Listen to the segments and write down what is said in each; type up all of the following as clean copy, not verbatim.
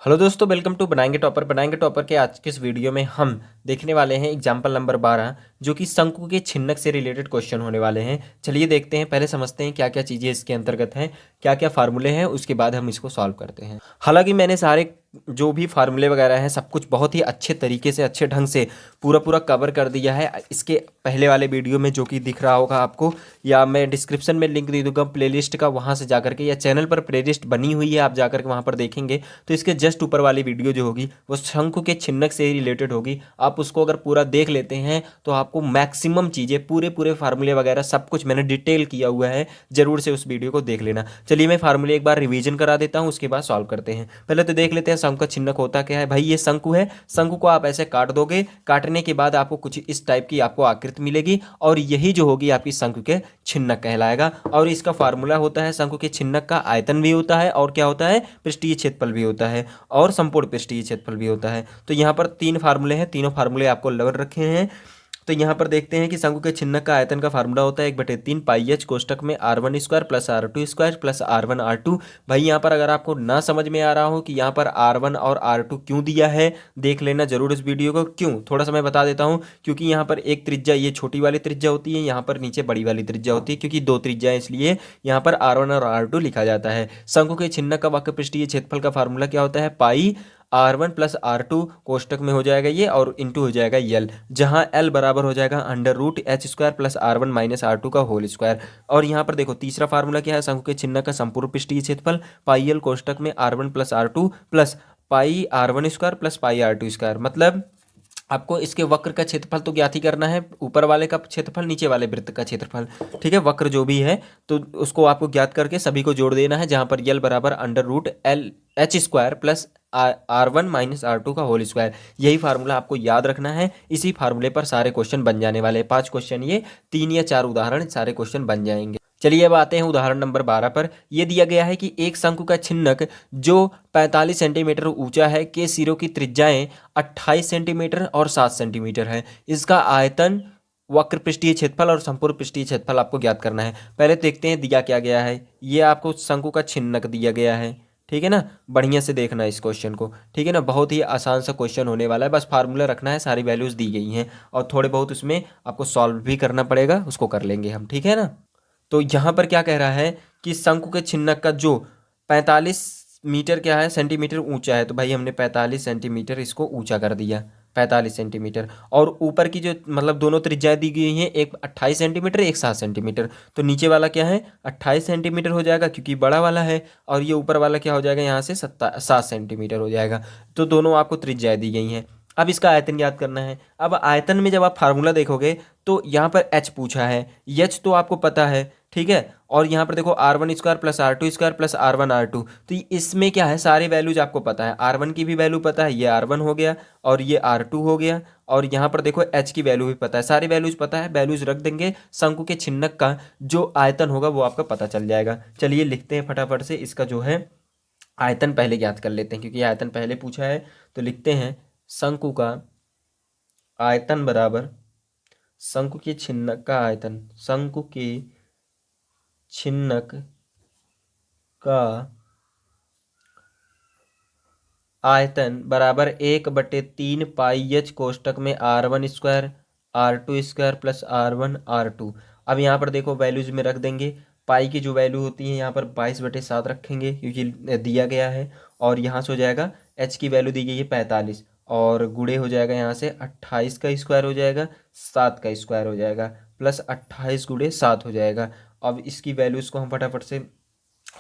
Hello दोस्तों, welcome to बनाएंगे topper के आज के इस वीडियो में हम देखने वाले हैं एग्जाम्पल नंबर 12 जो कि शंकु के छिन्नक से रिलेटेड क्वेश्चन होने वाले हैं। चलिए देखते हैं, पहले समझते हैं क्या क्या चीज़ें इसके अंतर्गत हैं, क्या क्या फार्मूले हैं, उसके बाद हम इसको सॉल्व करते हैं। हालांकि मैंने सारे जो भी फार्मूले वगैरह हैं सब कुछ बहुत ही अच्छे तरीके से अच्छे ढंग से पूरा कवर कर दिया है इसके पहले वाले वीडियो में, जो कि दिख रहा होगा आपको, या मैं डिस्क्रिप्शन में लिंक दे दूंगा प्लेलिस्ट का, वहाँ से जाकर के, या चैनल पर प्लेलिस्ट बनी हुई है आप जाकर के वहाँ पर देखेंगे तो इसके जस्ट ऊपर वाली वीडियो जो होगी वो शंकु के छिन्नक से ही रिलेटेड होगी। आप उसको अगर पूरा देख लेते हैं तो आपको मैक्सिमम चीज़ें पूरे फार्मूले वगैरह सब कुछ मैंने डिटेल किया हुआ है, जरूर से उस वीडियो को देख लेना। चलिए मैं फार्मूले एक बार रिवीजन करा देता हूँ, उसके बाद सॉल्व करते हैं। पहले तो देख लेते हैं शंकु का छिन्नक होता क्या है। भाई ये शंकु है, शंकु को आप ऐसे काट दोगे, काटने के बाद आपको कुछ इस टाइप की आपको आकृति मिलेगी और यही जो होगी आपकी शंकु के छिन्नक कहलाएगा। और इसका फार्मूला होता है शंकु के छिन्नक का, आयतन भी होता है और क्या होता है, पृष्ठीय क्षेत्रफल भी होता है और संपूर्ण पृष्ठीय क्षेत्रफल भी होता है। तो यहाँ पर तीन फार्मूले हैं, तीनों फार्मूले आपको लवर रखे हैं। तो यहाँ पर देखते हैं कि शंकु के छिन्नक का आयतन का फार्मूला होता है 1/3 पाई एच कोष्टक में R1 square plus R2 square plus R1 R2। भाई यहाँ पर अगर आपको ना समझ में आ रहा हो कि यहाँ पर R1 और R2 क्यों दिया है, देख लेना जरूर इस वीडियो को। क्यों, थोड़ा सा मैं बता देता हूँ। क्योंकि यहाँ पर एक त्रिज्या ये छोटी वाली त्रिज्या होती है, यहाँ पर नीचे बड़ी वाली त्रिज्या होती है, क्योंकि दो त्रिज्या है इसलिए यहाँ पर R1 और R2 लिखा जाता है। शंकु के छिन्नक का वक्र पृष्ठीय क्षेत्रफल का फार्मूला क्या होता है, पाई R1 प्लस R2 कोष्टक में हो जाएगा ये और इंटू हो जाएगा L, जहाँ L बराबर हो जाएगा √h² plus R1 minus R2 का होल स्क्वायर। और यहाँ पर देखो तीसरा फार्मूला क्या है, शंकु के छिन्नक का संपूर्ण पृष्ठीय क्षेत्रफल पाई L कोष्टक में R1 plus R2 plus pi R1 square plus pi R2 square. मतलब आपको इसके वक्र का क्षेत्रफल तो ज्ञात ही करना है, ऊपर वाले का क्षेत्रफल, नीचे वाले वृत्त का क्षेत्रफल, ठीक है, वक्र जो भी है तो उसको आपको ज्ञात करके सभी को जोड़ देना है, जहां पर यल बराबर √L/h² plus R1 minus R2 का होल स्क्वायर। यही फार्मूला आपको याद रखना है, इसी फार्मूले पर सारे क्वेश्चन बन जाने वाले 5 क्वेश्चन, ये 3 या 4 उदाहरण सारे क्वेश्चन बन जाएंगे। चलिए अब आते हैं उदाहरण नंबर 12 पर। यह दिया गया है कि एक शंकु का छिन्नक जो 45 सेंटीमीटर ऊंचा है के सिरों की त्रिज्याएं 28 सेंटीमीटर और 7 सेंटीमीटर है। इसका आयतन, वक्र पृष्ठीय क्षेत्रफल और संपूर्ण पृष्ठीय क्षेत्रफल आपको ज्ञात करना है। पहले देखते हैं दिया क्या गया है। ये आपको शंकु का छिन्नक दिया गया है, ठीक है ना। बढ़िया से देखना इस क्वेश्चन को, ठीक है ना। बहुत ही आसान सा क्वेश्चन होने वाला है, बस फार्मूला रखना है, सारी वैल्यूज दी गई हैं और थोड़े बहुत उसमें आपको सॉल्व भी करना पड़ेगा, उसको कर लेंगे हम, ठीक है ना। तो यहाँ पर क्या कह रहा है कि शंकु के छिन्नक का जो 45 मीटर क्या है, सेंटीमीटर ऊंचा है, तो भाई हमने 45 सेंटीमीटर इसको ऊंचा कर दिया, 45 सेंटीमीटर। और ऊपर की जो मतलब दोनों त्रिज्याएं दी गई हैं, एक 28 सेंटीमीटर एक 7 सेंटीमीटर, तो नीचे वाला क्या है 28 सेंटीमीटर हो जाएगा क्योंकि बड़ा वाला है, और ये ऊपर वाला क्या हो जाएगा यहाँ से 7 सेंटीमीटर हो जाएगा। तो दोनों आपको त्रिज्याएं दी गई हैं। अब इसका आयतन याद करना है। अब आयतन में जब आप फार्मूला देखोगे तो यहाँ पर एच पूछा है, एच तो आपको पता है, ठीक है। और यहाँ पर देखो R1 square plus R2 square plus R1 R2, तो इसमें क्या है सारे वैल्यूज आपको पता है। R1 की भी वैल्यू पता है, ये R1 हो गया और ये R2 हो गया, और यहाँ पर देखो H की वैल्यू भी पता है, सारी वैल्यूज पता है। वैल्यूज रख देंगे, शंकु के छिन्नक का जो आयतन होगा वो आपका पता चल जाएगा। चलिए लिखते हैं फटाफट से, इसका जो है आयतन पहले ज्ञात कर लेते हैं क्योंकि आयतन पहले पूछा है। तो लिखते हैं शंकु का आयतन बराबर शंकु के छिन्नक का आयतन, शंकु के छिन्नक का आयतन बराबर 1/3 पाई एच कोष्टक में R1 square R2 square plus R1 R2। अब यहाँ पर देखो वैल्यूज में रख देंगे, पाई की जो वैल्यू होती है यहाँ पर 22/7 रखेंगे क्योंकि दिया गया है, और यहाँ से हो जाएगा एच की वैल्यू दी गई है 45, और गुणे हो जाएगा यहाँ से 28 का स्क्वायर हो जाएगा, 7 का स्क्वायर हो जाएगा, प्लस 28 गुणे 7 हो जाएगा। अब इसकी वैल्यूज़ को हम फटाफट से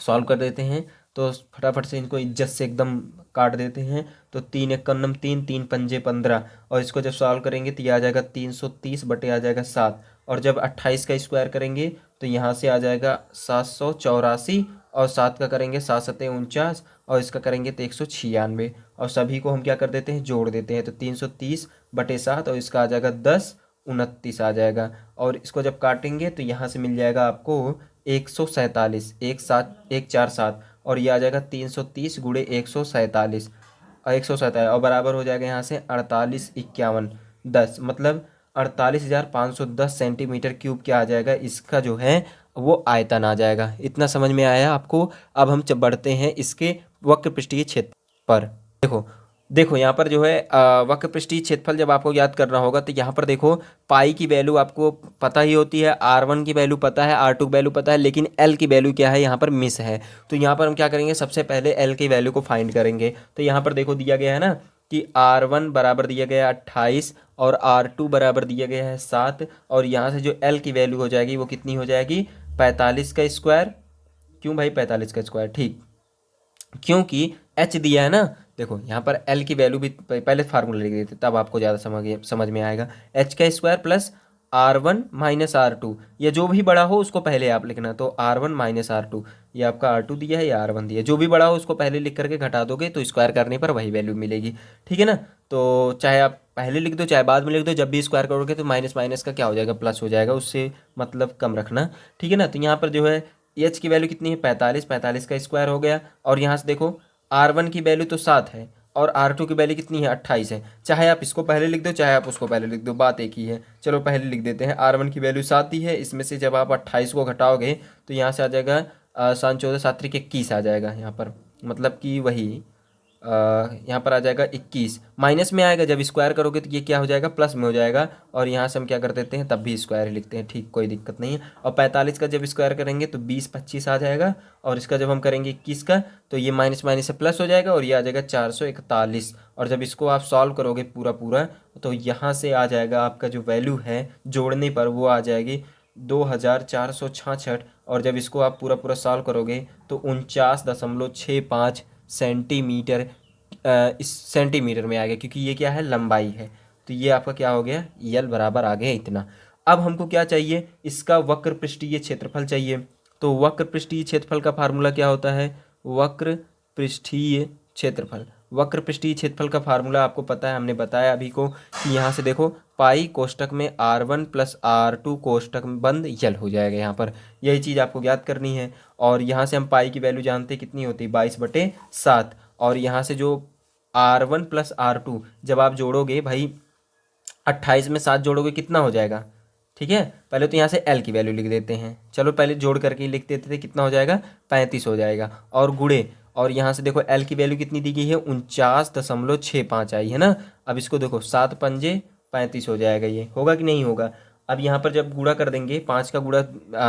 सॉल्व कर देते हैं। तो फटाफट से इनको इज्जत से एकदम काट देते हैं। तो 3 एक कन्नम 3, 3 पंजे 15, और इसको जब सॉल्व करेंगे तो ये आ जाएगा 330 बटे आ जाएगा 7, और जब 28 का स्क्वायर करेंगे तो यहाँ से आ जाएगा 784, और 7 का करेंगे 7 सत्ते 49, और इसका करेंगे तो 196, और सभी को हम क्या कर देते हैं जोड़ देते हैं। तो 330 बटे 7 और इसका आ जाएगा 10, 29 आ जाएगा, और इसको जब काटेंगे तो यहाँ से मिल जाएगा आपको 147, 147, और ये आ जाएगा 330 गुणे 147 और 147, और बराबर हो जाएगा यहाँ से 48, 51, 10, मतलब 48,510 सेंटीमीटर क्यूब क्या आ जाएगा, इसका जो है वो आयतन आ जाएगा। इतना समझ में आया आपको। अब हम बढ़ते हैं इसके वक्र पृष्ठीय क्षेत्र पर। देखो देखो यहाँ पर जो है वक्र पृष्ठीय क्षेत्रफल जब आपको याद करना होगा तो यहाँ पर देखो पाई की वैल्यू आपको पता ही होती है, R1 की वैल्यू पता है, R2 की वैल्यू पता है, लेकिन L की वैल्यू क्या है यहाँ पर मिस है। तो यहाँ पर हम क्या करेंगे, सबसे पहले L की वैल्यू को फाइंड करेंगे। तो यहाँ पर देखो दिया गया है ना कि R1 बराबर दिया गया है 28 और R2 बराबर दिया गया है 7, और यहाँ से जो L की वैल्यू हो जाएगी वो कितनी हो जाएगी, 45 का स्क्वायर। क्यों भाई 45 का स्क्वायर, ठीक, क्योंकि एच दिया है ना। देखो यहाँ पर एल की वैल्यू भी पहले फार्मूला लिख देते तब आपको ज़्यादा समझ में आएगा। एच का square plus R1 minus R2, या जो भी बड़ा हो उसको पहले आप लिखना। तो R1 माइनस R2, ये आपका R2 दिया है या R1 दिया है, जो भी बड़ा हो उसको पहले लिख करके घटा दोगे तो स्क्वायर करने पर वही वैल्यू मिलेगी। ठीक है ना। तो चाहे आप पहले लिख दो चाहे बाद में लिख दो, जब भी स्क्वायर करोगे तो माइनस माइनस का क्या हो जाएगा, प्लस हो जाएगा, उससे मतलब कम रखना। ठीक है ना। तो यहाँ पर जो है एच की वैल्यू कितनी है, 45, 45 का स्क्वायर हो गया। और यहाँ से देखो R1 की वैल्यू तो 7 है और R2 की वैल्यू कितनी है, 28 है। चाहे आप इसको पहले लिख दो चाहे आप उसको पहले लिख दो, बात एक ही है। चलो पहले लिख देते हैं। R1 की वैल्यू 7 दी है, इसमें से जब आप 28 को घटाओगे तो यहाँ से आ जाएगा 7 14 7 3 21 आ जाएगा यहाँ पर, मतलब कि वही यहाँ पर आ जाएगा 21। माइनस में आएगा, जब स्क्वायर करोगे तो ये क्या हो जाएगा, प्लस में हो जाएगा। और यहाँ से हम क्या कर देते हैं, तब भी स्क्वायर ही लिखते हैं, ठीक, कोई दिक्कत नहीं है। और 45 का जब स्क्वायर करेंगे तो 20 25 आ जाएगा, और इसका जब हम करेंगे 21 का तो ये माइनस माइनस से प्लस हो जाएगा और ये आ जाएगा 441। और जब इसको आप सॉल्व करोगे पूरा पूरा तो यहाँ से आ जाएगा आपका जो वैल्यू है जोड़ने पर वो आ जाएगी 2466। और जब इसको आप पूरा पूरा सॉल्व करोगे तो 49.65 सेंटीमीटर इस सेंटीमीटर में आ गया, क्योंकि ये क्या है, लंबाई है। तो ये आपका क्या हो गया, यल बराबर आ गया इतना। अब हमको क्या चाहिए, इसका वक्र पृष्ठीय क्षेत्रफल चाहिए। तो वक्र पृष्ठीय क्षेत्रफल का फार्मूला क्या होता है, वक्र पृष्ठीय क्षेत्रफल। वक्र पृष्ठीय क्षेत्रफल का फार्मूला आपको पता है, हमने बताया अभी को कि यहाँ से देखो पाई कोष्टक में R1 प्लस R2 कोष्टक में बंद यल हो जाएगा यहाँ पर, यही चीज़ आपको याद करनी है। और यहाँ से हम पाई की वैल्यू जानते हैं कितनी होती है, 22/7। और यहाँ से जो R1 प्लस R2 जब आप जोड़ोगे भाई 28 में 7 जोड़ोगे कितना हो जाएगा। ठीक है, पहले तो यहाँ से L की वैल्यू लिख देते हैं, चलो पहले जोड़ करके लिख देते थे, कितना हो जाएगा 35 हो जाएगा। और गुड़े, और यहाँ से देखो L की वैल्यू कितनी दी गई है, 49.65 आई है ना। अब इसको देखो 7 पंजे 35 हो जाएगा, ये होगा कि नहीं होगा। अब यहाँ पर जब गुणा कर देंगे 5 का गुणा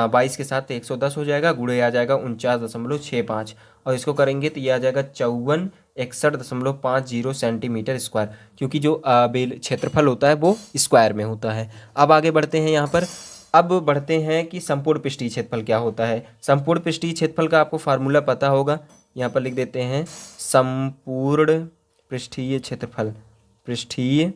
22 के साथ 110 हो जाएगा, गुणे आ जाएगा 49.65, और इसको करेंगे तो ये आ जाएगा 5461.50 सेंटीमीटर स्क्वायर, क्योंकि जो बेल क्षेत्रफल होता है वो स्क्वायर में होता है। अब आगे बढ़ते हैं यहाँ पर, अब बढ़ते हैं कि संपूर्ण पृष्ठीय क्षेत्रफल क्या होता है। संपूर्ण पृष्ठीय क्षेत्रफल का आपको फार्मूला पता होगा, यहाँ पर लिख देते हैं संपूर्ण पृष्ठीय क्षेत्रफल। पृष्ठीय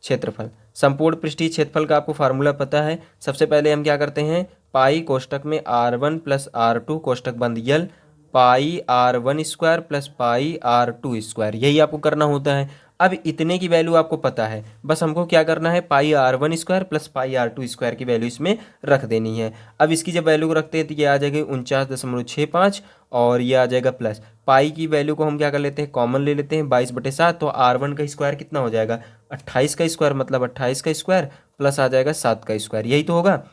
क्षेत्रफल, संपूर्ण पृष्ठीय क्षेत्रफल का आपको फार्मूला पता है। सबसे पहले हम क्या करते हैं, पाई कोष्टक में R1 प्लस R2 कोष्टक बंद यल पाई R1 square plus pi R2 square, यही आपको करना होता है। अब इतने की वैल्यू आपको पता है, बस हमको क्या करना है, पाई R1 square plus pi R2 square की वैल्यू इसमें रख देनी है। अब इसकी जब वैल्यू रखते हैं तो ये आ जाएगी 49.65, और ये आ जाएगा प्लस पाई की वैल्यू को हम क्या कर लेते हैं, कॉमन ले लेते हैं, 22/7। तो R1 का स्क्वायर कितना हो जाएगा, 28 का स्क्वायर, मतलब 28 का स्क्वायर प्लस आ जाएगा 7 का स्क्वायर, यही तो होगा।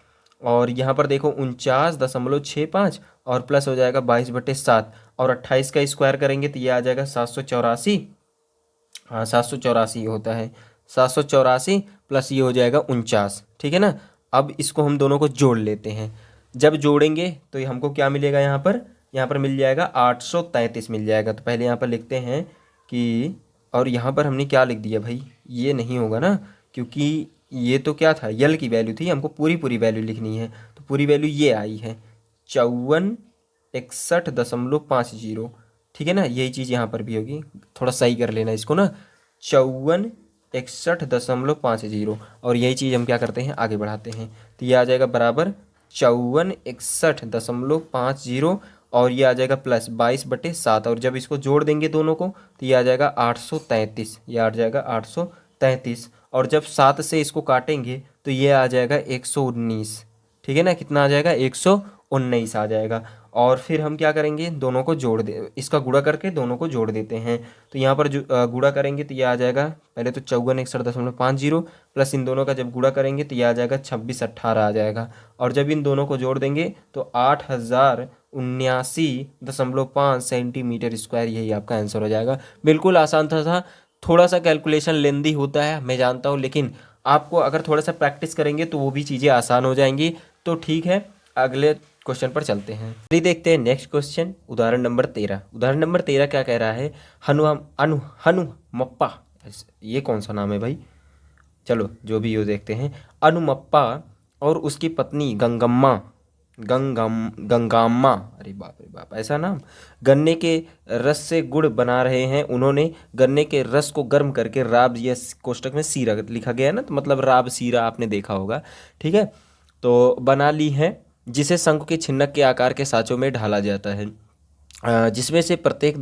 और यहाँ पर देखो 49.65 और प्लस हो जाएगा 22/7, और 28 का स्क्वायर करेंगे तो ये आ जाएगा 784। हाँ 784 होता है, 784 प्लस ये हो जाएगा 49। ठीक है ना। अब इसको हम दोनों को जोड़ लेते हैं, जब जोड़ेंगे तो ये हमको क्या मिलेगा, यहाँ पर मिल जाएगा 833 मिल जाएगा। तो पहले यहाँ पर लिखते हैं कि, और यहाँ पर हमने क्या लिख दिया भाई, ये नहीं होगा ना, क्योंकि ये तो क्या था, यल की वैल्यू थी, हमको पूरी पूरी वैल्यू लिखनी है। तो पूरी वैल्यू ये आई है 5461.50। ठीक है ना, यही चीज़ यहाँ पर भी होगी, थोड़ा सही कर लेना इसको ना, 5461.50। और यही चीज़ हम क्या करते हैं, आगे बढ़ाते हैं। तो ये आ जाएगा बराबर 5461.50, और ये आ जाएगा प्लस 22/7, और जब इसको जोड़ देंगे दोनों को तो ये आ जाएगा 833, ये आ जाएगा 833। और जब 7 से इसको काटेंगे तो ये आ जाएगा 119। ठीक है ना, कितना आ जाएगा, 119 आ जाएगा। और फिर हम क्या करेंगे, दोनों को जोड़ दे, इसका गुणा करके दोनों को जोड़ देते हैं। तो यहाँ पर जो गुणा करेंगे तो ये आ जाएगा, पहले तो 5461.50 प्लस इन दोनों का जब गुणा करेंगे तो ये आ जाएगा 2618 आ जाएगा। और जब इन दोनों को जोड़ देंगे तो 79.5 सेंटीमीटर स्क्वायर, यही आपका आंसर हो जाएगा। बिल्कुल आसान था। थोड़ा सा कैलकुलेशन लेंदी होता है मैं जानता हूँ, लेकिन आपको अगर थोड़ा सा प्रैक्टिस करेंगे तो वो भी चीज़ें आसान हो जाएंगी। तो ठीक है, अगले क्वेश्चन पर चलते हैं। चलिए देखते हैं नेक्स्ट क्वेश्चन, उदाहरण नंबर 13। उदाहरण नंबर 13 क्या कह रहा है? हनु अनु हनुमप्पा, ये कौन सा नाम है भाई? चलो जो भी हो देखते हैं। अनुमप्पा और उसकी पत्नी गंगाम्मा, अरे बाप रे बाप, ऐसा नाम, गन्ने के रस से गुड़ बना रहे हैं। उन्होंने गन्ने के रस को गर्म करके राब, या कोष्टक में सीरा लिखा गया है ना, तो मतलब राब सीरा आपने देखा होगा, ठीक है, तो बना ली है, जिसे शंकु के छिन्नक के आकार के साँचों में ढाला जाता है, जिसमें से प्रत्येक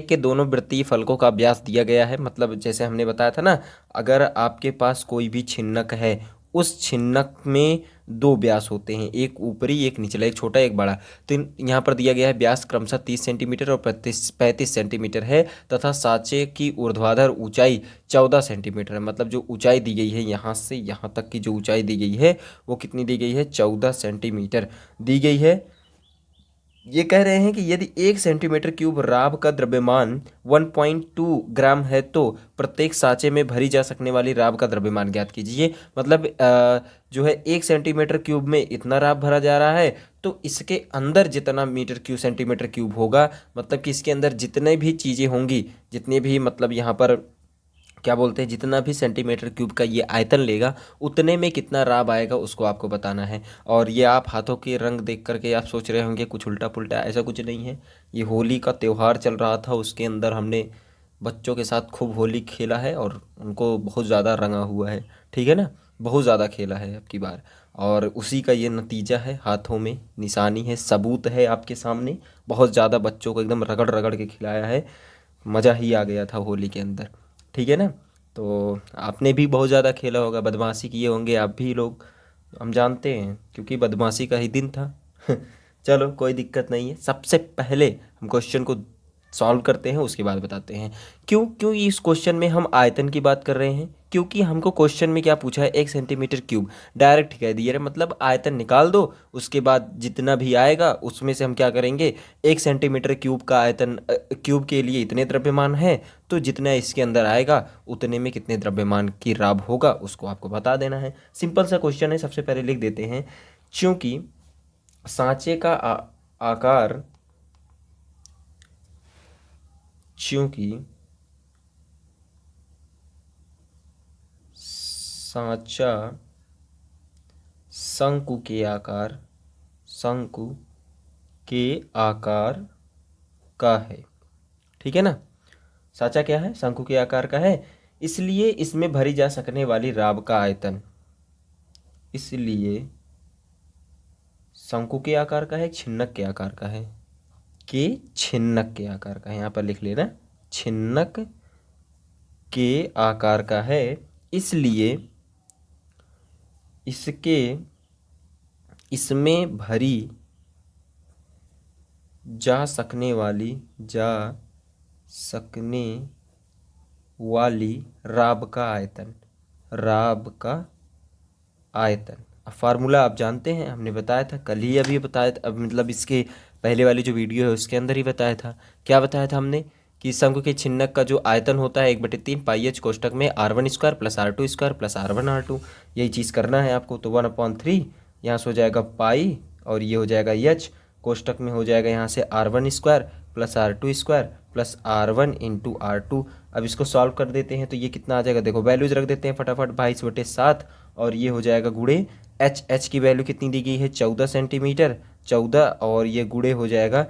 के दोनों वृत्तीय फलकों का व्यास दिया गया है। मतलब जैसे हमने बताया था ना, अगर आपके पास कोई भी छिन्नक है, उस छिन्नक में दो व्यास होते हैं, एक ऊपरी एक निचला, एक छोटा एक बड़ा। तो यहाँ पर दिया गया है व्यास क्रमशः 30 सेंटीमीटर और 35 सेंटीमीटर है, तथा साँचे की ऊर्ध्वाधर ऊंचाई 14 सेंटीमीटर है। मतलब जो ऊंचाई दी गई है यहाँ से यहाँ तक की जो ऊंचाई दी गई है वो कितनी दी गई है? 14 सेंटीमीटर दी गई है। ये कह रहे हैं कि यदि 1 सेंटीमीटर क्यूब राब का द्रव्यमान 1.2 ग्राम है तो प्रत्येक साँचे में भरी जा सकने वाली राब का द्रव्यमान ज्ञात कीजिए। मतलब जो है 1 सेंटीमीटर क्यूब में इतना राब भरा जा रहा है, तो इसके अंदर जितना मीटर क्यूब सेंटीमीटर क्यूब होगा, मतलब कि इसके अंदर जितने भी चीज़ें होंगी, जितने भी मतलब यहाँ पर क्या बोलते हैं, जितना भी सेंटीमीटर क्यूब का ये आयतन लेगा, उतने में कितना राब आएगा उसको आपको बताना है। और ये आप हाथों के रंग देख करके आप सोच रहे होंगे कुछ उल्टा पुल्टा, ऐसा कुछ नहीं है। ये होली का त्यौहार चल रहा था, उसके अंदर हमने बच्चों के साथ खूब होली खेला है और उनको बहुत ज़्यादा रंगा हुआ है, ठीक है ना, बहुत ज़्यादा खेला है अब की बार, और उसी का ये नतीजा है, हाथों में निशानी है, सबूत है आपके सामने। बहुत ज़्यादा बच्चों को एकदम रगड़ रगड़ के खिलाया है, मज़ा ही आ गया था होली के अंदर, ठीक है ना। तो आपने भी बहुत ज़्यादा खेला होगा, बदमाशी किए होंगे आप भी लोग, हम जानते हैं, क्योंकि बदमाशी का ही दिन था। चलो कोई दिक्कत नहीं है। सबसे पहले हम क्वेश्चन को सॉल्व करते हैं, उसके बाद बताते हैं क्यों क्यों इस क्वेश्चन में हम आयतन की बात कर रहे हैं। क्योंकि हमको क्वेश्चन में क्या पूछा है? 1 सेंटीमीटर क्यूब, डायरेक्ट कह दिया है, मतलब आयतन निकाल दो, उसके बाद जितना भी आएगा उसमें से हम क्या करेंगे, 1 सेंटीमीटर क्यूब का आयतन, क्यूब के लिए इतने द्रव्यमान है, तो जितना इसके अंदर आएगा उतने में कितने द्रव्यमान की राब होगा उसको आपको बता देना है। सिंपल सा क्वेश्चन है। सबसे पहले लिख देते हैं, चूंकि सांचे का आकार चूंकि सांचा शंकु के आकार का है, ठीक है ना। सांचा क्या है? शंकु के आकार का है, इसलिए इसमें भरी जा सकने वाली राब का आयतन, इसलिए शंकु के आकार का है, छिन्नक के आकार का है, कि छिन्नक के आकार का है, यहाँ पर लिख लेना, छिन्नक के आकार का है, इसलिए इसमें भरी जा सकने वाली राब का आयतन, अब फार्मूला आप जानते हैं, हमने बताया था कल ही, अभी बताया था, अब मतलब इसके पहले वाली जो वीडियो है उसके अंदर ही बताया था। क्या बताया था हमने? कि शंकु के छिन्नक का जो आयतन होता है 1/3 पाई h कोष्टक में r1² + r2² + r1r2, यही चीज़ करना है आपको। तो 1/3 यहाँ से हो जाएगा पाई, और ये हो जाएगा h, कोष्टक में हो जाएगा यहाँ से r1² + r2² + r1 × r2। अब इसको सॉल्व कर देते हैं तो ये कितना आ जाएगा, देखो वैल्यूज रख देते हैं फटाफट, 22/7, और ये हो जाएगा गुणे h की वैल्यू कितनी दी गई है? 14 सेंटीमीटर, 14, और ये गुणे हो जाएगा,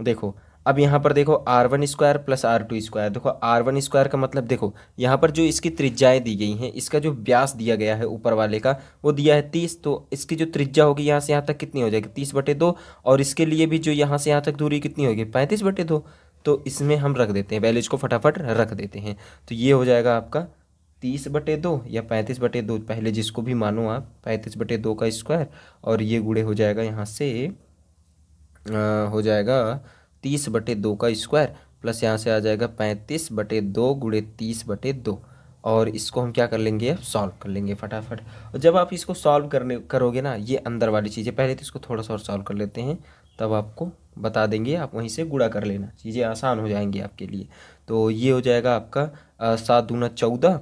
देखो अब यहाँ पर देखो r1² + r2², देखो r1² का मतलब, देखो यहाँ पर जो इसकी त्रिज्याएं दी गई हैं, इसका जो व्यास दिया गया है ऊपर वाले का वो दिया है 30, तो इसकी जो त्रिज्या होगी यहाँ से यहाँ तक कितनी हो जाएगी? 30/2, और इसके लिए भी जो यहाँ से यहाँ तक दूरी कितनी होगी? 35/2। तो इसमें हम रख देते हैं, वैल्यूज को फटाफट रख देते हैं, तो ये हो जाएगा आपका 30/2 या 35/2, पहले जिसको भी मानो आप, 35/2 का स्क्वायर, और ये गुणे हो जाएगा यहाँ से हो जाएगा 30/2 का स्क्वायर, प्लस यहाँ से आ जाएगा 35/2 गुणे 30/2, और इसको हम क्या कर लेंगे? अब सॉल्व कर लेंगे फटाफट। और जब आप इसको सॉल्व करोगे ना, ये अंदर वाली चीज़ें, पहले तो इसको थोड़ा सा और सॉल्व कर लेते हैं, तब आपको बता देंगे, आप वहीं से गुणा कर लेना, चीज़ें आसान हो जाएंगी आपके लिए। तो ये हो जाएगा आपका 7 दूना 14,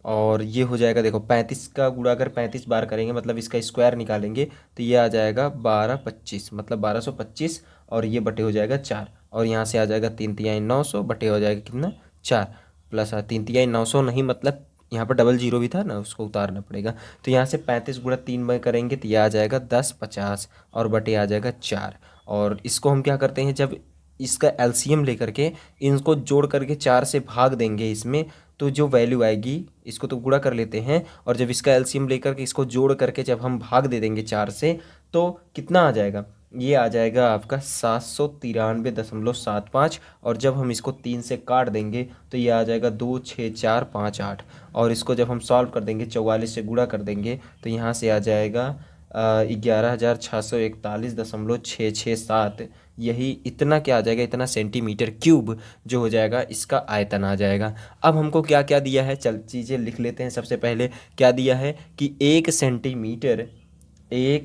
और ये हो जाएगा देखो 35 का गुणा अगर 35 बार करेंगे मतलब इसका स्क्वायर निकालेंगे तो ये आ जाएगा 12 25, मतलब 1225, और ये बटे हो जाएगा 4, और यहाँ से आ जाएगा 3 तिहाई 900 बटे हो जाएगा कितना 4, प्लस 3 तिहाई 900 नहीं, मतलब यहाँ पर डबल जीरो भी था ना, उसको उतारना पड़ेगा। तो यहाँ से 35 × 3 में करेंगे तो यह आ जाएगा 10 50, और बटे आ जाएगा 4। और इसको हम क्या करते हैं, जब इसका एलसीएम लेकर के इनको जोड़ करके 4 से भाग देंगे इसमें, तो जो वैल्यू आएगी, इसको तो गुणा कर लेते हैं, और जब इसका एलसीएम लेकर के इसको जोड़ करके जब हम भाग दे देंगे 4 से, तो कितना आ जाएगा, ये आ जाएगा आपका 793.75, और जब हम इसको 3 से काट देंगे तो ये आ जाएगा 2 6 4 5 8, और इसको जब हम सॉल्व कर देंगे 44 से गुणा कर देंगे तो यहाँ से आ जाएगा 11,641.667, यही इतना क्या आ जाएगा, इतना सेंटीमीटर क्यूब जो हो जाएगा इसका आयतन आ जाएगा। अब हमको क्या क्या दिया है, चल चीज़ें लिख लेते हैं। सबसे पहले क्या दिया है कि 1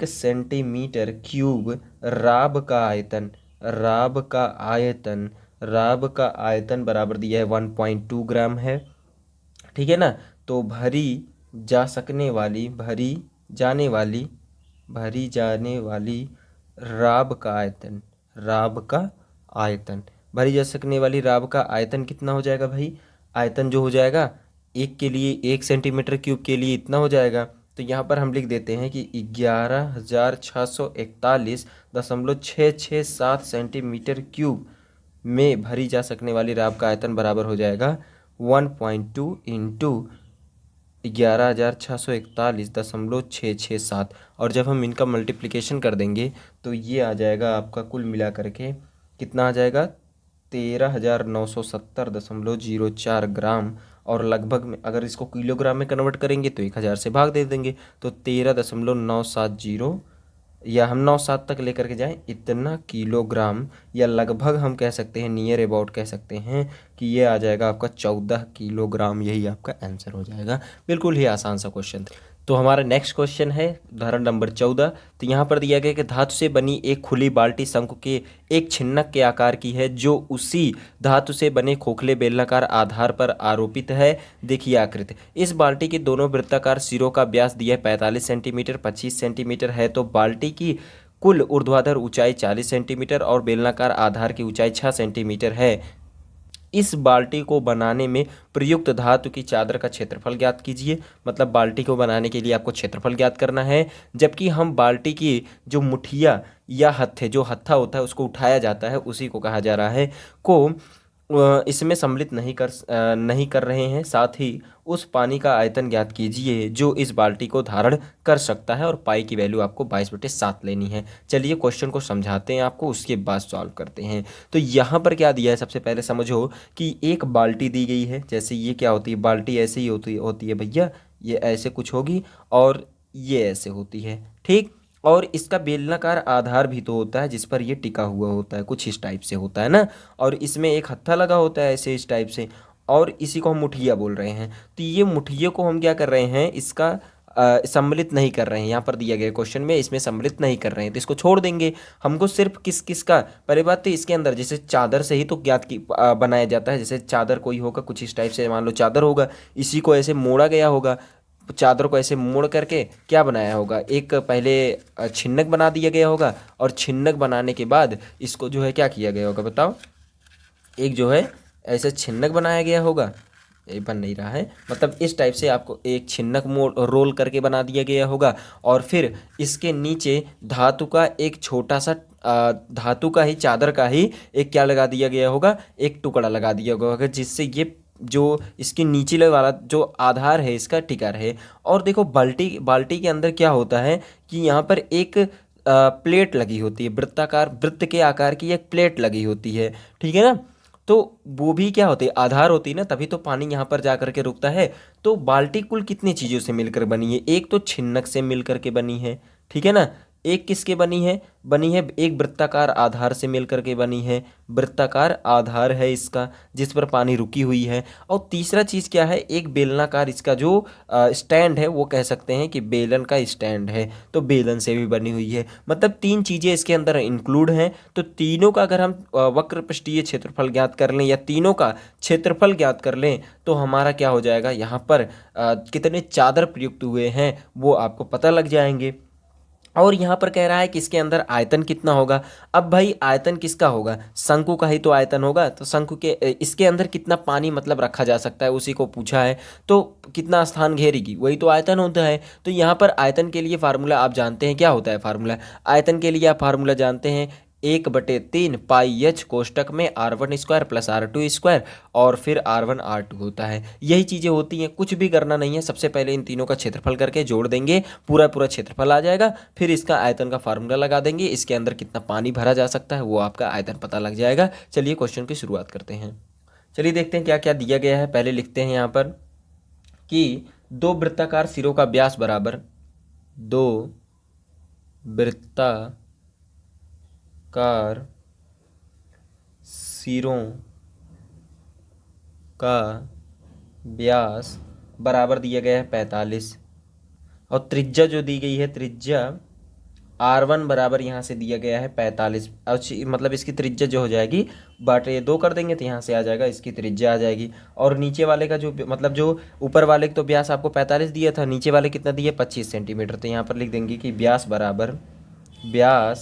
सेंटीमीटर क्यूब राब का आयतन बराबर दिया है 1.2 ग्राम है, ठीक है ना। तो भरी जाने वाली भरी जा सकने वाली राब का आयतन कितना हो जाएगा भाई, आयतन जो हो जाएगा एक के लिए 1 सेंटीमीटर क्यूब के लिए इतना हो जाएगा। तो यहाँ पर हम लिख देते हैं कि 11,641.667 सेंटीमीटर क्यूब में भरी जा सकने वाली राब का आयतन बराबर हो जाएगा 1.2 इंटू 11,641.667, और जब हम इनका मल्टीप्लिकेशन कर देंगे तो ये आ जाएगा आपका कुल मिला करके कितना आ जाएगा 13,970.04 ग्राम, और लगभग में अगर इसको किलोग्राम में कन्वर्ट करेंगे तो 1000 से भाग दे देंगे, तो 13,970, या हम 97 तक लेकर के जाएं, इतना किलोग्राम, या लगभग हम कह सकते हैं, नियर अबाउट कह सकते हैं कि ये आ जाएगा आपका 14 किलोग्राम, यही आपका आंसर हो जाएगा। बिल्कुल ही आसान सा क्वेश्चन था। तो हमारा नेक्स्ट क्वेश्चन है उदाहरण नंबर 14। तो यहाँ पर दिया गया कि धातु से बनी एक खुली बाल्टी शंकु के एक छिन्नक के आकार की है जो उसी धातु से बने खोखले बेलनाकार आधार पर आरोपित है। देखिए आकृति, इस बाल्टी के दोनों वृत्ताकार सिरों का व्यास दिया है 45 सेंटीमीटर 25 सेंटीमीटर है, तो बाल्टी की कुल ऊर्ध्वाधर ऊंचाई 40 सेंटीमीटर और बेलनाकार आधार की ऊंचाई 6 सेंटीमीटर है। इस बाल्टी को बनाने में प्रयुक्त धातु की चादर का क्षेत्रफल ज्ञात कीजिए। मतलब बाल्टी को बनाने के लिए आपको क्षेत्रफल ज्ञात करना है, जबकि हम बाल्टी की जो मुठिया या हत्थे, जो हत्था होता है उसको उठाया जाता है, उसी को कहा जा रहा है, को इसमें सम्मिलित नहीं कर रहे हैं। साथ ही उस पानी का आयतन ज्ञात कीजिए जो इस बाल्टी को धारण कर सकता है, और पाई की वैल्यू आपको 22/7 लेनी है। चलिए क्वेश्चन को समझाते हैं आपको, उसके बाद सॉल्व करते हैं। तो यहाँ पर क्या दिया है, सबसे पहले समझो कि एक बाल्टी दी गई है। जैसे ये क्या होती है, बाल्टी ऐसे ही होती है भैया, ये ऐसे कुछ होगी और ये ऐसे होती है, ठीक। और इसका बेलनाकार आधार भी तो होता है जिस पर ये टिका हुआ होता है, कुछ इस टाइप से होता है ना, और इसमें एक हत्था लगा होता है ऐसे इस टाइप से, और इसी को हम मुठिया बोल रहे हैं। तो ये मुठिये को हम क्या कर रहे हैं, इसका सम्मिलित नहीं कर रहे हैं। यहाँ पर दिया गया क्वेश्चन में इसमें सम्मिलित नहीं कर रहे हैं, तो इसको छोड़ देंगे। हमको सिर्फ किस किस का, पहले बात तो इसके अंदर जैसे चादर से ही तो ज्ञात की बनाया जाता है। जैसे चादर कोई होगा कुछ इस टाइप से, मान लो चादर होगा, इसी को ऐसे मोड़ा गया होगा, चादर को ऐसे मोड़ करके क्या बनाया होगा, एक पहले छिन्नक बना दिया गया होगा, और छिन्नक बनाने के बाद इसको जो है क्या किया गया होगा बताओ, एक जो है ऐसे छिन्नक बनाया गया होगा, ये बन नहीं रहा है, मतलब इस टाइप से आपको एक छिन्नक मोड़ रोल करके बना दिया गया होगा, और फिर इसके नीचे धातु का एक छोटा सा धातु का ही, चादर का ही एक क्या लगा दिया गया होगा, एक टुकड़ा लगा दिया होगा, जिससे ये जो इसके नीचे वाला जो आधार है इसका टिका रहे। और देखो बाल्टी के अंदर क्या होता है कि यहाँ पर एक प्लेट लगी होती है, वृत्त के आकार की एक प्लेट लगी होती है, ठीक है ना। तो वो भी क्या होती है, आधार होती है ना, तभी तो पानी यहाँ पर जा करके रुकता है। तो बाल्टी कुल कितनी चीज़ों से मिलकर बनी है, एक तो छिन्नक से मिलकर के बनी है, ठीक है ना, एक किसके बनी है एक वृत्ताकार आधार से मिलकर के बनी है, वृत्ताकार आधार है इसका जिस पर पानी रुकी हुई है। और तीसरा चीज़ क्या है, एक बेलनाकार इसका जो स्टैंड है वो कह सकते हैं कि बेलन का स्टैंड है, तो बेलन से भी बनी हुई है। मतलब तीन चीज़ें इसके अंदर इंक्लूड हैं। तो तीनों का अगर हम वक्र पृष्ठीय क्षेत्रफल ज्ञात कर लें या तीनों का क्षेत्रफल ज्ञात कर लें तो हमारा क्या हो जाएगा, यहाँ पर कितने चादर प्रयुक्त हुए हैं वो आपको पता लग जाएंगे। और यहाँ पर कह रहा है कि इसके अंदर आयतन कितना होगा। अब भाई आयतन किसका होगा, शंकु का ही तो आयतन होगा। तो शंकु के इसके अंदर कितना पानी मतलब रखा जा सकता है उसी को पूछा है। तो कितना स्थान घेरेगी वही तो आयतन होता है। तो यहाँ पर आयतन के लिए फार्मूला आप जानते हैं क्या होता है। फार्मूला आयतन के लिए आप फार्मूला जानते हैं 1/3 पाई एच कोष्टक में r1² प्लस r2² और फिर r1 r2 होता है। यही चीज़ें होती हैं, कुछ भी करना नहीं है। सबसे पहले इन तीनों का क्षेत्रफल करके जोड़ देंगे, पूरा पूरा क्षेत्रफल आ जाएगा। फिर इसका आयतन का फार्मूला लगा देंगे, इसके अंदर कितना पानी भरा जा सकता है वो आपका आयतन पता लग जाएगा। चलिए क्वेश्चन की शुरुआत करते हैं। चलिए देखते हैं क्या क्या दिया गया है। पहले लिखते हैं यहाँ पर कि दो वृत्ताकार सिरों का व्यास बराबर, दो वृत्ताकार सिरों का व्यास बराबर दिया गया है 45 और त्रिज्या जो दी गई है त्रिज्या r1 बराबर यहाँ से दिया गया है 45। मतलब इसकी त्रिज्या जो हो जाएगी बाटे 2 कर देंगे तो यहाँ से आ जाएगा इसकी त्रिज्या आ जाएगी। और नीचे वाले का जो मतलब जो ऊपर वाले तो व्यास आपको 45 दिया था, नीचे वाले कितना दिया 25 सेंटीमीटर। तो यहाँ पर लिख देंगे कि व्यास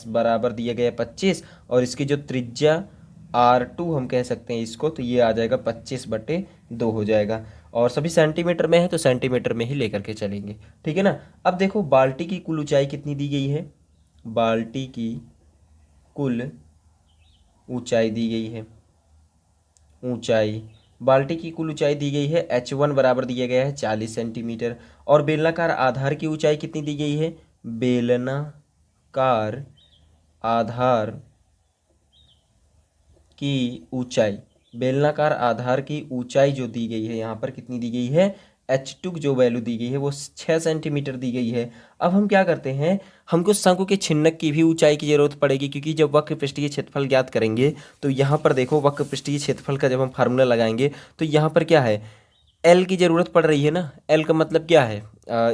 बराबर दिया गया 25 और इसकी जो त्रिज्या r2 हम कह सकते हैं इसको, तो ये आ जाएगा 25/2 हो जाएगा। और सभी सेंटीमीटर में है तो सेंटीमीटर में ही लेकर के चलेंगे, ठीक है ना। अब देखो बाल्टी की कुल ऊंचाई कितनी दी गई है, बाल्टी की कुल ऊंचाई दी गई है, बाल्टी की कुल ऊंचाई दी गई है h1 बराबर दिया गया है 40 सेंटीमीटर। और बेलनाकार आधार की ऊंचाई कितनी दी गई है, बेलनाकार आधार की ऊंचाई जो दी गई है यहाँ पर कितनी दी गई है, h2 जो वैल्यू दी गई है वो 6 सेंटीमीटर दी गई है। अब हम क्या करते हैं, हमको शंकु के छिन्नक की भी ऊंचाई की जरूरत पड़ेगी, क्योंकि जब वक्र पृष्ठीय क्षेत्रफल ज्ञात करेंगे तो यहाँ पर देखो वक्र पृष्ठीय क्षेत्रफल का जब हम फार्मूला लगाएंगे तो यहाँ पर क्या है, एल की ज़रूरत पड़ रही है ना। एल का मतलब क्या है,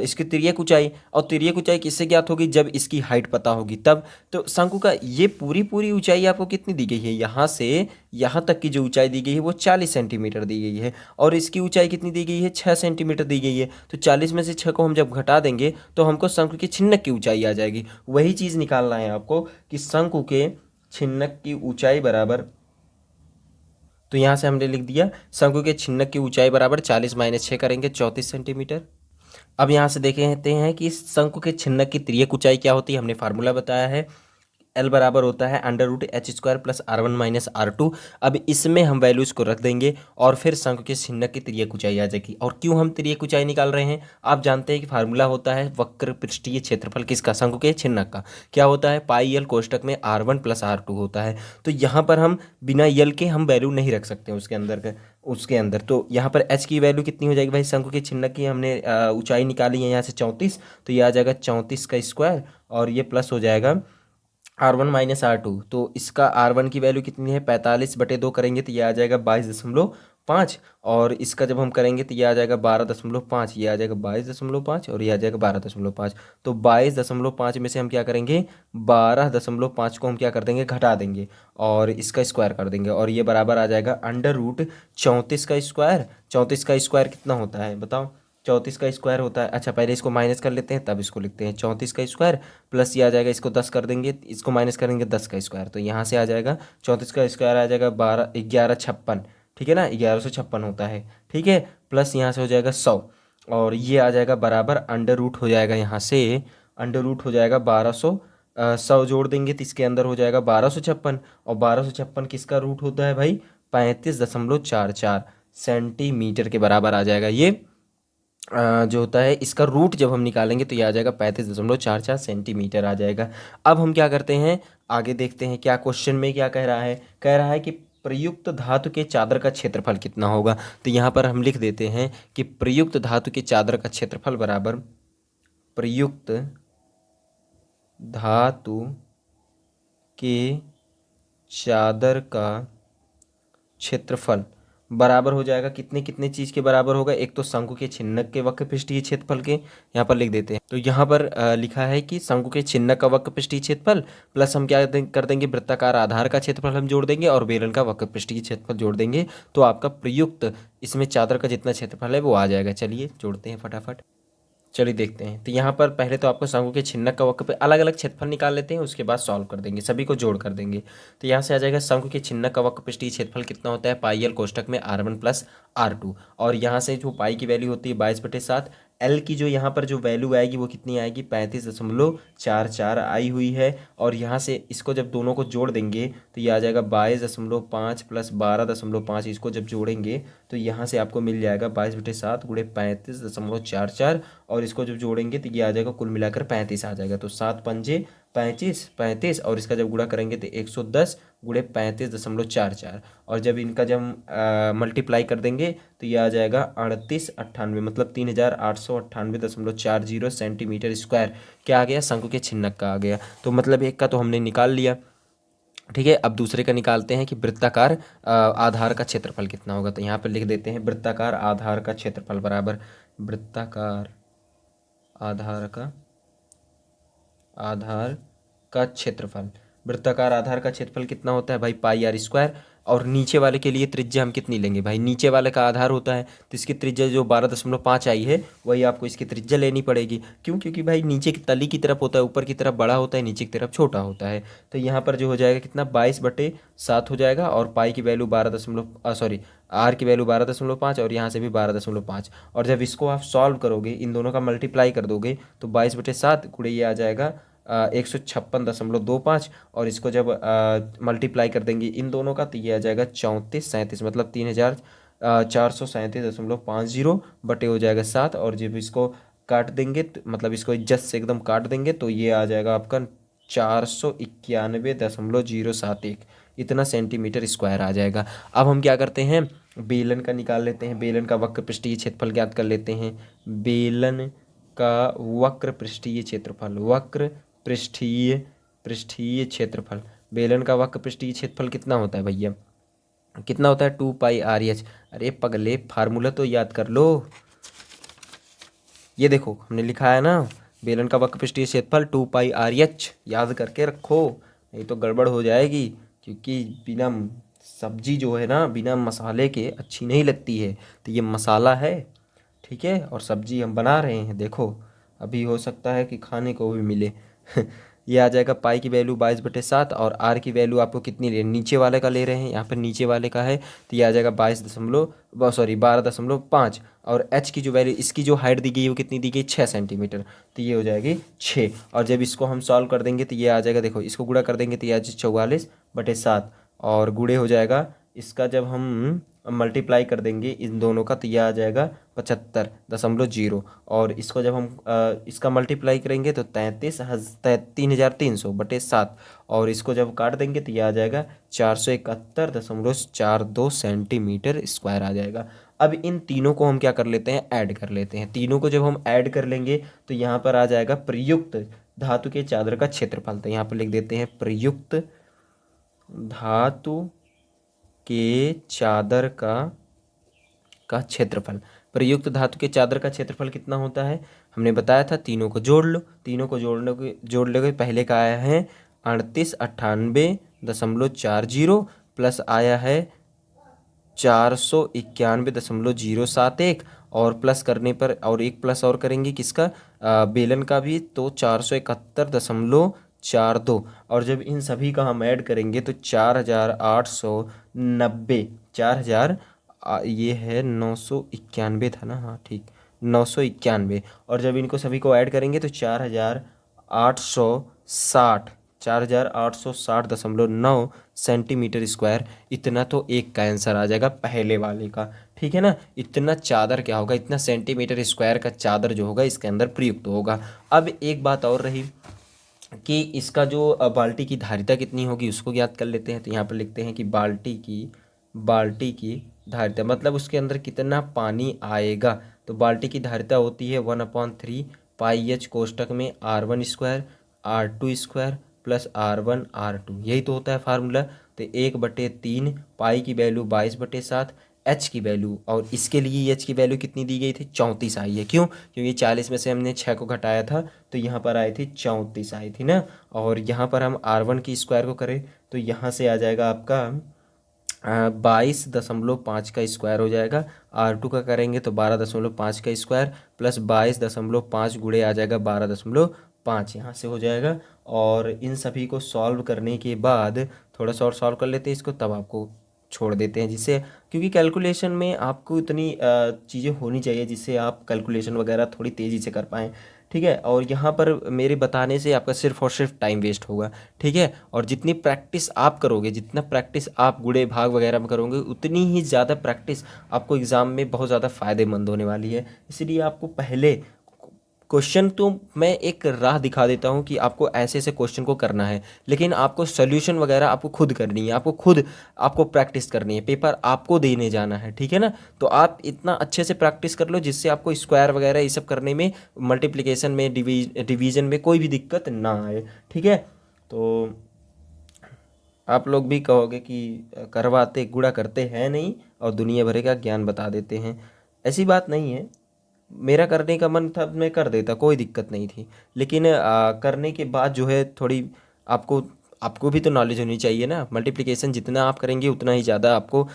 इसकी तिर्यक ऊंचाई। और तिर्यक ऊंचाई किससे ज्ञात होगी, जब इसकी हाइट पता होगी तब। तो शंकु का ये पूरी ऊंचाई आपको कितनी दी गई है, यहाँ से यहाँ तक की जो ऊंचाई दी गई है वो 40 सेंटीमीटर दी गई है। और इसकी ऊंचाई कितनी दी गई है, 6 सेंटीमीटर दी गई है। तो 40 में से 6 को हम जब घटा देंगे तो हमको शंकु के छिन्नक की ऊंचाई आ जाएगी। वही चीज़ निकालना है आपको कि शंकु के छिन्नक की ऊंचाई बराबर, तो यहाँ से हमने लिख दिया शंकु के छिन्नक की ऊंचाई बराबर 40 - 6 करेंगे 34 सेंटीमीटर। अब यहाँ से देखते हैं कि शंकु के छिन्नक की तिर्यक ऊंचाई क्या होती है। हमने फार्मूला बताया है L बराबर होता है √h² plus r1 minus r2। अब इसमें हम वैल्यूज़ को रख देंगे और फिर शंकु के छिन्नक की तिर्यक ऊंचाई आ जाएगी। और क्यों हम तिर्यक ऊंचाई निकाल रहे हैं, आप जानते हैं कि फार्मूला होता है वक्र पृष्ठीय क्षेत्रफल किसका, शंकु के छिन्नक का। क्या होता है, पाई एल कोष्टक में r1 प्लस r2 होता है। तो यहाँ पर हम बिना यल के हम वैल्यू नहीं रख सकते उसके अंदर। तो यहाँ पर h की वैल्यू कितनी हो जाएगी भाई, शंकु के छिन्नक की हमने ऊंचाई निकाली है यहाँ से 34, तो ये आ जाएगा 34 का स्क्वायर और ये प्लस हो जाएगा r1 माइनस r2। तो इसका r1 की वैल्यू कितनी है 45/2 करेंगे तो ये आ जाएगा 22.5। और इसका जब हम करेंगे तो ये आ जाएगा 12.5, ये आ जाएगा 22.5 और ये आ जाएगा 12.5। तो 22.5 में से हम क्या करेंगे, 12.5 को हम क्या कर देंगे, घटा देंगे और इसका स्क्वायर कर देंगे और ये बराबर आ जाएगा √34 का स्क्वायर। 34 का स्क्वायर कितना होता है बताओ, 34 का स्क्वायर होता है, अच्छा पहले इसको माइनस कर लेते हैं तब इसको लिखते हैं। 34 का स्क्वायर प्लस ये आ जाएगा, इसको 10 कर देंगे, इसको माइनस करेंगे 10 का स्क्वायर। तो यहाँ से आ जाएगा 34 का स्क्वायर आ जाएगा 1156, ठीक है ना, 1156 होता है, ठीक है। प्लस यहाँ से हो जाएगा 100 और ये आ जाएगा बराबर अंडर रूट हो जाएगा, यहाँ से अंडर रूट हो जाएगा 1200। 100 जोड़ देंगे तो इसके अंदर हो जाएगा 1256 और 1256 किसका रूट होता है भाई, 35.44 सेंटीमीटर के बराबर आ जाएगा। ये जो होता है इसका रूट जब हम निकालेंगे तो ये आ जाएगा 35.44 सेंटीमीटर आ जाएगा। अब हम क्या करते हैं, आगे देखते हैं क्या क्वेश्चन में क्या कह रहा है। कह रहा है कि प्रयुक्त धातु के चादर का क्षेत्रफल कितना होगा। तो यहाँ पर हम लिख देते हैं कि प्रयुक्त धातु के चादर का क्षेत्रफल बराबर प्रयुक्त धातु के चादर का क्षेत्रफल बराबर हो जाएगा कितने कितने चीज़ के बराबर होगा। एक तो शंकु के छिन्नक के वक्र पृष्ठीय क्षेत्रफल के, यहाँ पर लिख देते हैं। तो यहाँ पर लिखा है कि शंकु के छिन्नक का वक्र पृष्ठीय क्षेत्रफल प्लस हम क्या कर देंगे, वृत्ताकार आधार का क्षेत्रफल हम जोड़ देंगे और बेलन का वक्र पृष्ठीय क्षेत्रफल जोड़ देंगे, तो आपका प्रयुक्त इसमें चादर का जितना क्षेत्रफल है वो आ जाएगा। चलिए जोड़ते हैं फटाफट। चलिए देखते हैं। तो यहाँ पर पहले तो आपको शंकु के छिन्नक का वक्र पे अलग अलग क्षेत्रफल निकाल लेते हैं, उसके बाद सॉल्व कर देंगे, सभी को जोड़ कर देंगे। तो यहाँ से आ जाएगा शंकु के छिन्नक का वक्र पृष्ठीय क्षेत्रफल कितना होता है, पाई एल कोष्टक में R1 प्लस R2, और यहाँ से जो पाई की वैल्यू होती है 22/7, एल की जो यहाँ पर जो वैल्यू आएगी वो कितनी आएगी, 35.44 आई हुई है। और यहाँ से इसको जब दोनों को जोड़ देंगे तो ये आ जाएगा 22.5 प्लस 12.5, इसको जब जोड़ेंगे तो यहाँ से आपको मिल जाएगा 22/7 गुणे 35.44, और इसको जब जोड़ेंगे तो ये आ जाएगा कुल मिलाकर 35 आ जाएगा। तो 7 पंजे 35, 35, और इसका जब गुणा करेंगे तो 110 गुणे 35.44, और जब इनका जब मल्टीप्लाई कर देंगे तो ये आ जाएगा 3898, मतलब 3898.40 सेंटीमीटर स्क्वायर क्या आ गया, शंकु के छिन्नक का आ गया। तो मतलब एक का तो हमने निकाल लिया, ठीक है। अब दूसरे का निकालते हैं कि वृत्ताकार आधार का क्षेत्रफल कितना होगा। तो यहाँ पर लिख देते हैं वृत्ताकार आधार का क्षेत्रफल बराबर वृत्ताकार आधार का क्षेत्रफल। वृत्ताकार आधार का क्षेत्रफल कितना होता है भाई, पाई आर स्क्वायर। और नीचे वाले के लिए त्रिज्या हम कितनी लेंगे भाई, नीचे वाले का आधार होता है तो इसकी त्रिज्या जो 12.5 आई है वही आपको इसकी त्रिज्या लेनी पड़ेगी। क्यों, क्योंकि भाई नीचे की तली की तरफ होता है, ऊपर की तरफ बड़ा होता है, नीचे की तरफ छोटा होता है। तो यहाँ पर जो हो जाएगा कितना, 22/7 हो जाएगा, और पाई की वैल्यू आर की वैल्यू 12.5, और यहाँ से भी 12.5। और जब इसको आप सॉल्व करोगे, इन दोनों का मल्टीप्लाई कर दोगे तो 22/7 गुणे ये आ जाएगा 156.25, और इसको जब मल्टीप्लाई कर देंगे इन दोनों का तो ये आ जाएगा 3437, मतलब 3437.50 बटे हो जाएगा 7, और जब इसको काट देंगे मतलब इसको जस्ट से एकदम काट देंगे तो ये आ जाएगा आपका 491.071, इतना सेंटीमीटर स्क्वायर आ जाएगा। अब हम क्या करते हैं, बेलन का निकाल लेते हैं। बेलन का वक्र पृष्ठीय क्षेत्रफल ज्ञात कर लेते हैं। बेलन का वक्र पृष्ठीय क्षेत्रफल, वक्र पृष्ठीय क्षेत्रफल, बेलन का वक्र पृष्ठीय क्षेत्रफल कितना होता है भैया, कितना होता है, 2πr/h। अरे पगले फार्मूला तो याद कर लो, ये देखो हमने लिखा है ना, बेलन का वक्र पृष्ठीय क्षेत्रफल 2πr/h, याद करके रखो नहीं तो गड़बड़ हो जाएगी। क्योंकि बिना सब्जी जो है ना, बिना मसाले के अच्छी नहीं लगती है, तो ये मसाला है, ठीक है, और सब्जी हम बना रहे हैं, देखो अभी हो सकता है कि खाने को भी मिले। ये आ जाएगा पाई की वैल्यू 22/7, और आर की वैल्यू आपको कितनी ले, नीचे वाले का ले रहे हैं, यहाँ पर नीचे वाले का है तो ये आ जाएगा 12.5, और एच की जो वैल्यू, इसकी जो हाइट दी गई है वो कितनी दी गई, 6 सेंटीमीटर, तो ये हो जाएगी 6। और जब इसको हम सॉल्व कर देंगे तो ये आ जाएगा, देखो इसको गुणा कर देंगे तो ये आ जाएगा 44/7, और गुणे हो जाएगा इसका जब हम मल्टीप्लाई कर देंगे इन दोनों का तो यह आ जाएगा 75.0, और इसको जब हम इसका मल्टीप्लाई करेंगे तो 33,300/7, और इसको जब काट देंगे तो यह आ जाएगा 471.42 सेंटीमीटर स्क्वायर आ जाएगा। अब इन तीनों को हम क्या कर लेते हैं, ऐड कर लेते हैं। तीनों को जब हम ऐड कर लेंगे तो यहाँ पर आ जाएगा प्रयुक्त धातु के चादर का क्षेत्रफल। तो यहाँ पर लिख देते हैं प्रयुक्त धातु के चादर का क्षेत्रफल। प्रयुक्त धातु के चादर का क्षेत्रफल कितना होता है, हमने बताया था, तीनों को जोड़ लो, तीनों को जोड़ लोगे, पहले का आया है 3898.40 प्लस आया है 491.071, और प्लस करने पर और एक प्लस और करेंगे किसका, बेलन का भी, तो 471.42, और जब इन सभी का हम ऐड करेंगे तो 4890, 4000 ये है 991 था ना, हाँ ठीक, 991, और जब इनको सभी को ऐड करेंगे तो 4860.9 सेंटीमीटर स्क्वायर, इतना तो एक का आंसर आ जाएगा पहले वाले का, ठीक है ना। इतना चादर क्या होगा, इतना सेंटीमीटर स्क्वायर का चादर जो होगा इसके अंदर प्रयुक्त होगा। अब एक बात और रही कि इसका जो बाल्टी की धारिता कितनी होगी उसको ज्ञात कर लेते हैं। तो यहाँ पर लिखते हैं कि बाल्टी की धारिता मतलब उसके अंदर कितना पानी आएगा। तो बाल्टी की धारिता होती है 1/3 πh कोष्टक में R1 square r2² plus r1 r2, यही तो होता है फार्मूला। तो 1/3 पाई की वैल्यू 22/7, एच की वैल्यू, और इसके लिए एच की वैल्यू कितनी दी गई थी, 34 आई है। क्यों? क्योंकि 40 में से हमने 6 को घटाया था तो यहाँ पर आई थी 34 आई थी ना। और यहाँ पर हम r1 की स्क्वायर को करें तो यहाँ से आ जाएगा आपका 22.5 का स्क्वायर हो जाएगा। r2 का करेंगे तो 12.5 का स्क्वायर प्लस 22.5 गुणे आ जाएगा 12.5, यहाँ से हो जाएगा। और इन सभी को सॉल्व करने के बाद थोड़ा सा और सॉल्व कर लेते हैं इसको, तब आपको छोड़ देते हैं, जिससे क्योंकि कैलकुलेशन में आपको इतनी चीज़ें होनी चाहिए जिससे आप कैलकुलेशन वगैरह थोड़ी तेज़ी से कर पाएँ। ठीक है, और यहाँ पर मेरे बताने से आपका सिर्फ और सिर्फ टाइम वेस्ट होगा। ठीक है, और जितनी प्रैक्टिस आप करोगे, जितना प्रैक्टिस आप गुणे भाग वगैरह में करोगे, उतनी ही ज़्यादा प्रैक्टिस आपको एग्ज़ाम में बहुत ज़्यादा फ़ायदेमंद होने वाली है। इसलिए आपको पहले क्वेश्चन तो मैं एक राह दिखा देता हूँ कि आपको ऐसे ऐसे क्वेश्चन को करना है, लेकिन आपको सोल्यूशन वगैरह आपको खुद करनी है, आपको प्रैक्टिस करनी है, पेपर आपको देने जाना है। ठीक है ना, तो आप इतना अच्छे से प्रैक्टिस कर लो जिससे आपको स्क्वायर वगैरह ये सब करने में, मल्टीप्लिकेशन में, डिवीजन में कोई भी दिक्कत ना आए। ठीक है, तो आप लोग भी कहोगे कि करवाते गुणा करते हैं नहीं और दुनिया भर का ज्ञान बता देते हैं। ऐसी बात नहीं है, मेरा करने का मन था, मैं कर देता, कोई दिक्कत नहीं थी। लेकिन करने के बाद जो है थोड़ी आपको आपको भी तो नॉलेज होनी चाहिए ना। मल्टीप्लिकेशन जितना आप करेंगे उतना ही ज़्यादा आपको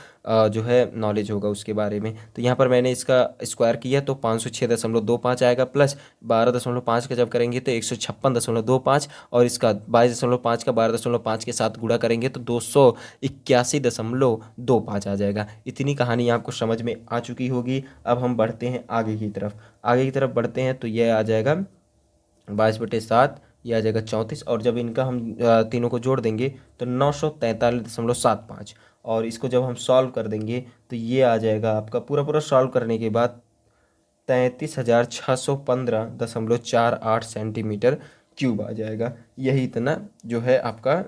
जो है नॉलेज होगा उसके बारे में। तो यहाँ पर मैंने इसका स्क्वायर किया तो 506.25 आएगा, प्लस 12.5 का जब करेंगे तो 156.25, और इसका 22.5 का 12.5 के साथ गुणा करेंगे तो 281.25 आ जाएगा। इतनी कहानी आपको समझ में आ चुकी होगी। अब हम बढ़ते हैं आगे की तरफ। बढ़ते हैं तो यह आ जाएगा 22/7, ये आ जाएगा 34, और जब इनका हम तीनों को जोड़ देंगे तो 943.75, और इसको जब हम सॉल्व कर देंगे तो ये आ जाएगा आपका पूरा पूरा सॉल्व करने के बाद 33,615.48 सेंटीमीटर क्यूब आ जाएगा। यही इतना जो है आपका,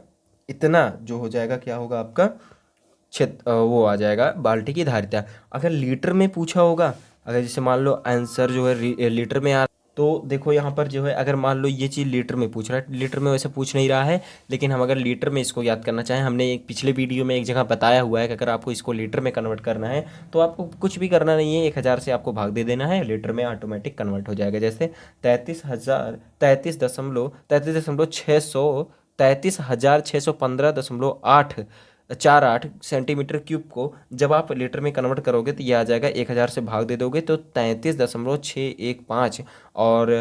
इतना जो हो जाएगा, क्या होगा आपका क्षेत्र, वो आ जाएगा बाल्टी की धारिता। अगर लीटर में पूछा होगा, अगर जैसे मान लो आंसर जो है लीटर में आ, तो देखो यहाँ पर जो है अगर मान लो ये चीज़ लीटर में पूछ रहा है, लीटर में वैसे पूछ नहीं रहा है, लेकिन हम अगर लीटर में इसको याद करना चाहें, हमने एक पिछले वीडियो में एक जगह बताया हुआ है कि अगर आपको इसको लीटर में कन्वर्ट करना है तो आपको कुछ भी करना नहीं है, 1000 से आपको भाग दे देना है, लीटर में ऑटोमेटिक कन्वर्ट हो जाएगा। जैसे 33,615.48 सेंटीमीटर क्यूब को जब आप लीटर में कन्वर्ट करोगे तो ये आ जाएगा, 1000 से भाग दे दोगे तो 33.615, और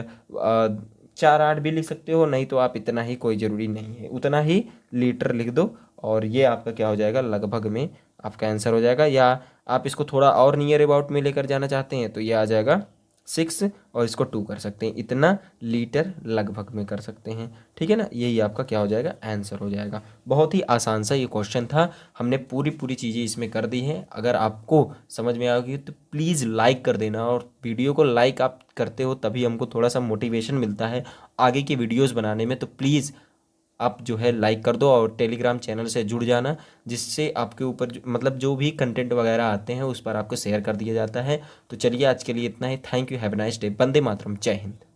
48 भी लिख सकते हो, नहीं तो आप इतना ही, कोई ज़रूरी नहीं है, उतना ही लीटर लिख दो, और ये आपका क्या हो जाएगा, लगभग में आपका आंसर हो जाएगा। या आप इसको थोड़ा और नियर अबाउट में लेकर जाना चाहते हैं तो ये आ जाएगा 6, और इसको 2 कर सकते हैं, इतना लीटर लगभग में कर सकते हैं। ठीक है ना, यही आपका क्या हो जाएगा, आंसर हो जाएगा। बहुत ही आसान सा ये क्वेश्चन था, हमने पूरी पूरी चीज़ें इसमें कर दी हैं। अगर आपको समझ में आ गई तो प्लीज़ लाइक कर देना, और वीडियो को लाइक आप करते हो तभी हमको थोड़ा सा मोटिवेशन मिलता है आगे की वीडियोज़ बनाने में। तो प्लीज़ आप जो है लाइक कर दो, और टेलीग्राम चैनल से जुड़ जाना, जिससे आपके ऊपर मतलब जो भी कंटेंट वगैरह आते हैं उस पर आपको शेयर कर दिया जाता है। तो चलिए आज के लिए इतना ही। Thank you, have a nice day. वंदे मातरम, जय हिंद।